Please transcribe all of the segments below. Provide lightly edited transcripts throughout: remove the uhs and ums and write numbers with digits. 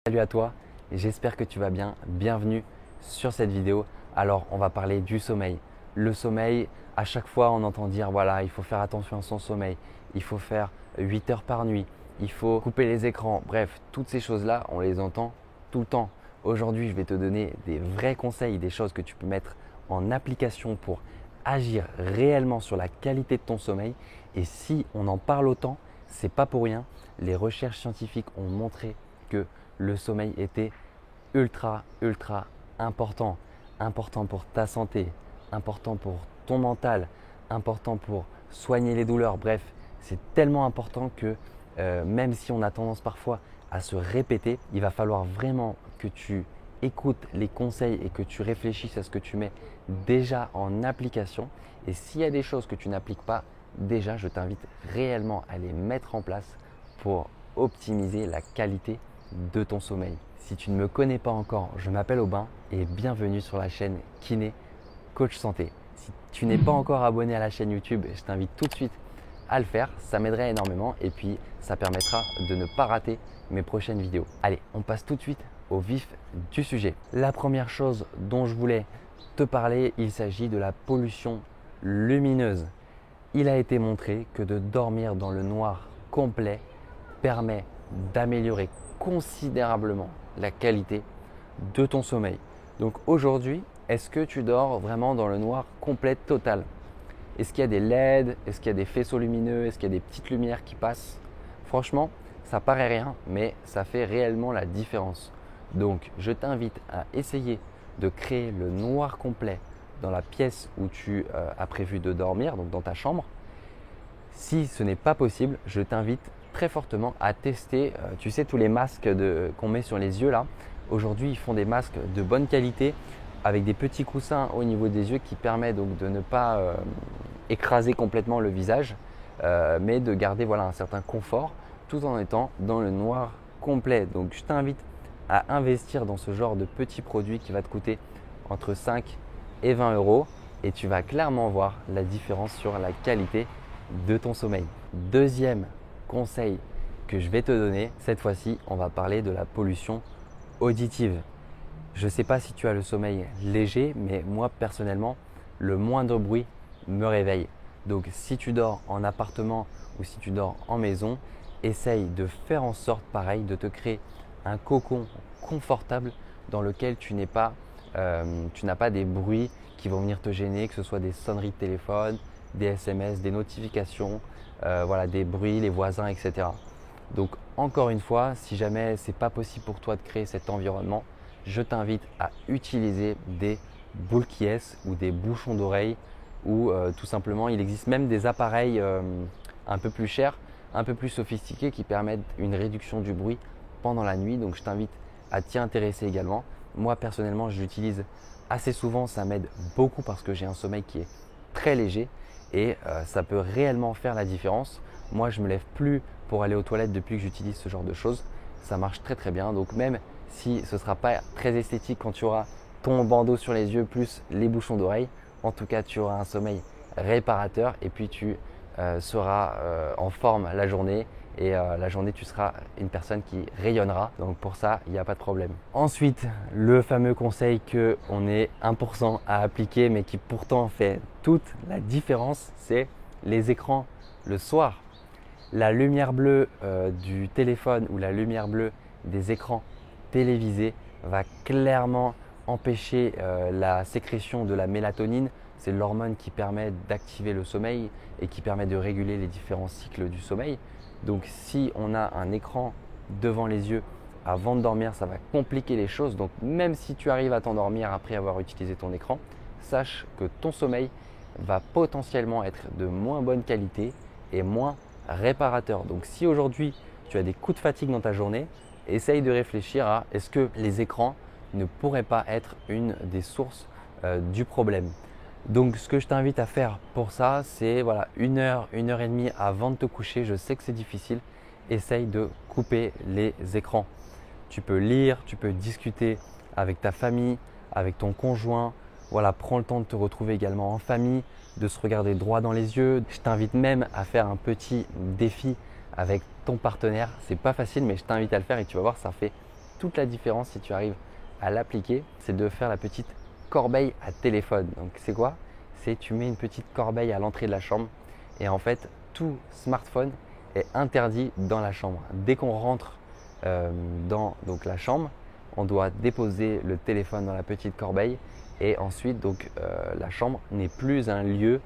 Salut à toi, j'espère que tu vas bien. Bienvenue sur cette vidéo. Alors, on va parler du sommeil. Le sommeil, à chaque fois, on entend dire voilà, il faut faire attention à son sommeil. Il faut faire 8 heures par nuit. Il faut couper les écrans. Bref, toutes ces choses-là, on les entend tout le temps. Aujourd'hui, je vais te donner des vrais conseils, des choses que tu peux mettre en application pour agir réellement sur la qualité de ton sommeil. Et si on en parle autant, c'est pas pour rien. Les recherches scientifiques ont montré que le sommeil était ultra important. Important pour ta santé, important pour ton mental, important pour soigner les douleurs. Bref, c'est tellement important que même si on a tendance parfois à se répéter, il va falloir vraiment que tu écoutes les conseils et que tu réfléchisses à ce que tu mets déjà en application. Et s'il y a des choses que tu n'appliques pas déjà, je t'invite réellement à les mettre en place pour optimiser la qualité de ton sommeil. Si tu ne me connais pas encore, je m'appelle Aubin et bienvenue sur la chaîne Kiné Coach Santé. Si tu n'es pas encore abonné à la chaîne YouTube, je t'invite tout de suite à le faire, ça m'aiderait énormément et puis ça permettra de ne pas rater mes prochaines vidéos. Allez, on passe tout de suite au vif du sujet. La première chose dont je voulais te parler, il s'agit de la pollution lumineuse. Il a été montré que de dormir dans le noir complet permet d'améliorer considérablement la qualité de ton sommeil. Donc aujourd'hui, est-ce que tu dors vraiment dans le noir complet total? Est-ce qu'il y a des LED? Est-ce qu'il y a des faisceaux lumineux? Est-ce qu'il y a des petites lumières qui passent? Franchement, ça paraît rien, mais ça fait réellement la différence. Donc je t'invite à essayer de créer le noir complet dans la pièce où tu as prévu de dormir, donc dans ta chambre. Si ce n'est pas possible, je t'invite très fortement à tester, tu sais, tous les masques qu'on met sur les yeux là. Aujourd'hui, ils font des masques de bonne qualité avec des petits coussins au niveau des yeux qui permettent donc de ne pas écraser complètement le visage, mais de garder voilà, un certain confort tout en étant dans le noir complet. Donc je t'invite à investir dans ce genre de petits produits qui va te coûter entre 5 et 20 euros et tu vas clairement voir la différence sur la qualité de ton sommeil. Deuxième conseil que je vais te donner, cette fois-ci, on va parler de la pollution auditive. Je ne sais pas si tu as le sommeil léger, mais moi personnellement, le moindre bruit me réveille. Donc si tu dors en appartement ou si tu dors en maison, essaye de faire en sorte, pareil, de te créer un cocon confortable dans lequel tu n'as pas des bruits qui vont venir te gêner, que ce soit des sonneries de téléphone, des SMS, des notifications, voilà, des bruits, les voisins, etc. Donc encore une fois, si jamais ce n'est pas possible pour toi de créer cet environnement, je t'invite à utiliser des boules qui ou des bouchons d'oreille ou tout simplement, il existe même des appareils un peu plus chers, un peu plus sophistiqués qui permettent une réduction du bruit pendant la nuit. Donc je t'invite à t'y intéresser également. Moi personnellement, je l'utilise assez souvent, ça m'aide beaucoup parce que j'ai un sommeil qui est très léger et ça peut réellement faire la différence. Moi, je ne me lève plus pour aller aux toilettes depuis que j'utilise ce genre de choses. Ça marche très bien. Donc même si ce ne sera pas très esthétique quand tu auras ton bandeau sur les yeux plus les bouchons d'oreille, en tout cas, tu auras un sommeil réparateur et puis tu seras en forme la journée et la journée, tu seras une personne qui rayonnera. Donc pour ça, il n'y a pas de problème. Ensuite, le fameux conseil qu'on est 1% à appliquer mais qui pourtant fait toute la différence, c'est les écrans le soir. La lumière bleue du téléphone ou la lumière bleue des écrans télévisés va clairement empêcher la sécrétion de la mélatonine. C'est l'hormone qui permet d'activer le sommeil et qui permet de réguler les différents cycles du sommeil. Donc si on a un écran devant les yeux avant de dormir, ça va compliquer les choses. Donc même si tu arrives à t'endormir après avoir utilisé ton écran, sache que ton sommeil va potentiellement être de moins bonne qualité et moins réparateur. Donc si aujourd'hui tu as des coups de fatigue dans ta journée, essaye de réfléchir à est-ce que les écrans ne pourraient pas être une des sources du problème. Donc ce que je t'invite à faire pour ça, c'est voilà, 1 heure et demie avant de te coucher. Je sais que c'est difficile, essaye de couper les écrans. Tu peux lire, tu peux discuter avec ta famille, avec ton conjoint. Voilà, prends le temps de te retrouver également en famille, de se regarder droit dans les yeux. Je t'invite même à faire un petit défi avec ton partenaire. C'est pas facile, mais je t'invite à le faire et tu vas voir, ça fait toute la différence si tu arrives à l'appliquer, c'est de faire la petite corbeille à téléphone. Donc c'est quoi? C'est tu mets une petite corbeille à l'entrée de la chambre et en fait tout smartphone est interdit dans la chambre. Dès qu'on rentre dans donc, la chambre, on doit déposer le téléphone dans la petite corbeille et ensuite la chambre n'est plus un lieu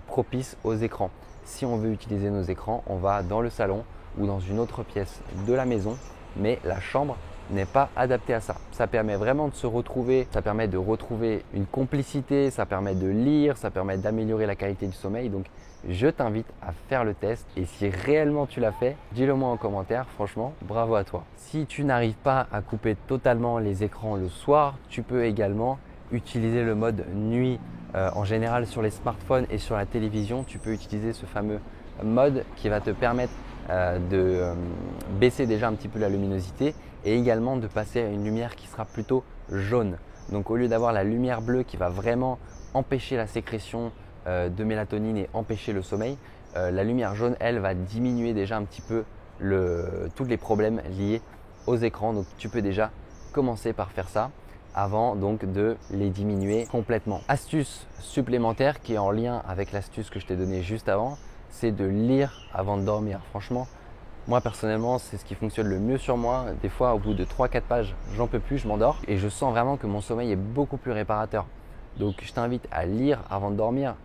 propice aux écrans. Si on veut utiliser nos écrans, on va dans le salon ou dans une autre pièce de la maison, mais la chambre n'est pas adaptée à ça. Ça permet vraiment de se retrouver, ça permet de retrouver une complicité, ça permet de lire, ça permet d'améliorer la qualité du sommeil. Donc je t'invite à faire le test et si réellement tu l'as fait, dis-le moi en commentaire, franchement, bravo à toi. Si tu n'arrives pas à couper totalement les écrans le soir, tu peux également utiliser le mode nuit. En général sur les smartphones et sur la télévision, tu peux utiliser ce fameux mode qui va te permettre de baisser déjà un petit peu la luminosité et également de passer à une lumière qui sera plutôt jaune. Donc au lieu d'avoir la lumière bleue qui va vraiment empêcher la sécrétion de mélatonine et empêcher le sommeil, la lumière jaune, elle, va diminuer déjà un petit peu tous les problèmes liés aux écrans. Donc tu peux déjà commencer par faire ça avant donc de les diminuer complètement. Astuce supplémentaire qui est en lien avec l'astuce que je t'ai donnée juste avant, c'est de lire avant de dormir. Franchement, moi personnellement, c'est ce qui fonctionne le mieux sur moi. Des fois, au bout de 3-4 pages, j'en peux plus, je m'endors et je sens vraiment que mon sommeil est beaucoup plus réparateur. Donc je t'invite à lire avant de dormir,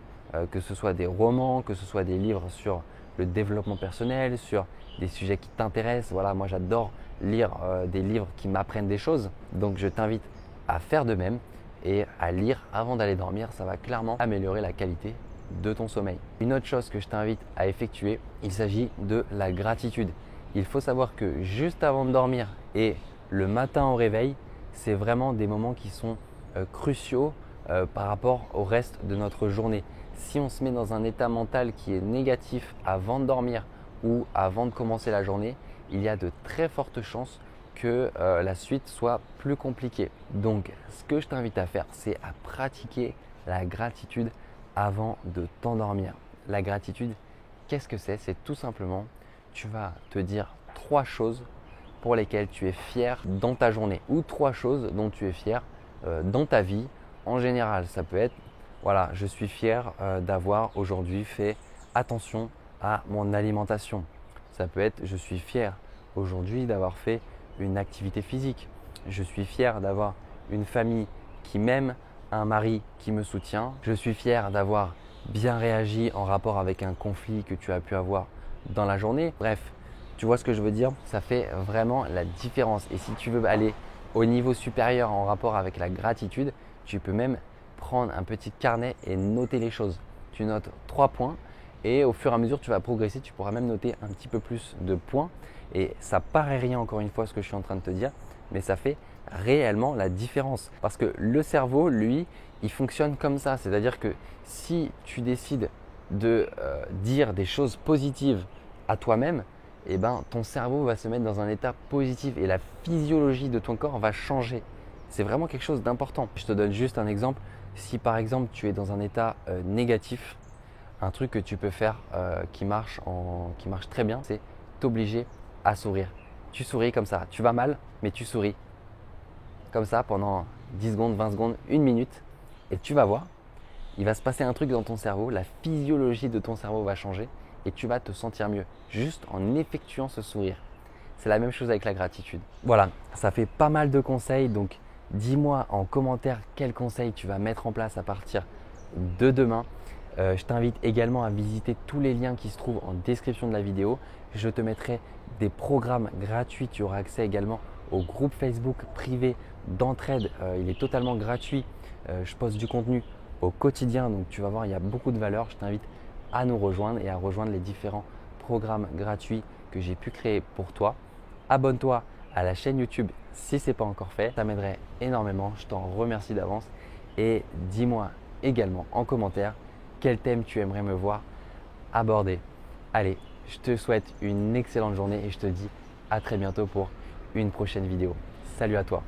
que ce soit des romans, que ce soit des livres sur le développement personnel, sur des sujets qui t'intéressent. Voilà, moi j'adore lire des livres qui m'apprennent des choses. Donc je t'invite à faire de même et à lire avant d'aller dormir. Ça va clairement améliorer la qualité de ton sommeil. Une autre chose que je t'invite à effectuer, il s'agit de la gratitude. Il faut savoir que juste avant de dormir et le matin au réveil, c'est vraiment des moments qui sont cruciaux par rapport au reste de notre journée. Si on se met dans un état mental qui est négatif avant de dormir ou avant de commencer la journée, il y a de très fortes chances que la suite soit plus compliquée. Donc, ce que je t'invite à faire, c'est à pratiquer la gratitude avant de t'endormir. La gratitude, qu'est-ce que c'est? C'est tout simplement, tu vas te dire 3 choses pour lesquelles tu es fier dans ta journée ou 3 choses dont tu es fier dans ta vie en général. Ça peut être, voilà, je suis fier d'avoir aujourd'hui fait attention à mon alimentation. Ça peut être, je suis fier aujourd'hui d'avoir fait une activité physique. Je suis fier d'avoir une famille qui m'aime, un mari qui me soutient. Je suis fier d'avoir bien réagi en rapport avec un conflit que tu as pu avoir dans la journée. Bref, tu vois ce que je veux dire? Ça fait vraiment la différence. Et si tu veux aller au niveau supérieur en rapport avec la gratitude, tu peux même prendre un petit carnet et noter les choses. Tu notes 3 points et au fur et à mesure tu vas progresser, tu pourras même noter un petit peu plus de points. Et ça paraît rien encore une fois ce que je suis en train de te dire, mais ça fait réellement la différence. Parce que le cerveau, lui, il fonctionne comme ça. C'est-à-dire que si tu décides de dire des choses positives à toi-même, eh ben, ton cerveau va se mettre dans un état positif et la physiologie de ton corps va changer. C'est vraiment quelque chose d'important. Je te donne juste un exemple. Si par exemple tu es dans un état négatif, un truc que tu peux faire qui marche très bien, c'est t'obliger à sourire. Tu souris comme ça. Tu vas mal, mais tu souris. Comme ça pendant 10 secondes, 20 secondes, 1 minute. Et tu vas voir, il va se passer un truc dans ton cerveau. La physiologie de ton cerveau va changer et tu vas te sentir mieux juste en effectuant ce sourire. C'est la même chose avec la gratitude. Voilà, ça fait pas mal de conseils. Donc, dis-moi en commentaire quels conseils tu vas mettre en place à partir de demain. Je t'invite également à visiter tous les liens qui se trouvent en description de la vidéo. Je te mettrai des programmes gratuits. Tu auras accès également au groupe Facebook privé d'entraide. Il est totalement gratuit. Je poste du contenu au quotidien. Donc tu vas voir, il y a beaucoup de valeur. Je t'invite à nous rejoindre et à rejoindre les différents programmes gratuits que j'ai pu créer pour toi. Abonne-toi à la chaîne YouTube si ce n'est pas encore fait. Ça m'aiderait énormément. Je t'en remercie d'avance. Et dis-moi également en commentaire quel thème tu aimerais me voir aborder. Allez, je te souhaite une excellente journée et je te dis à très bientôt pour une prochaine vidéo. Salut à toi!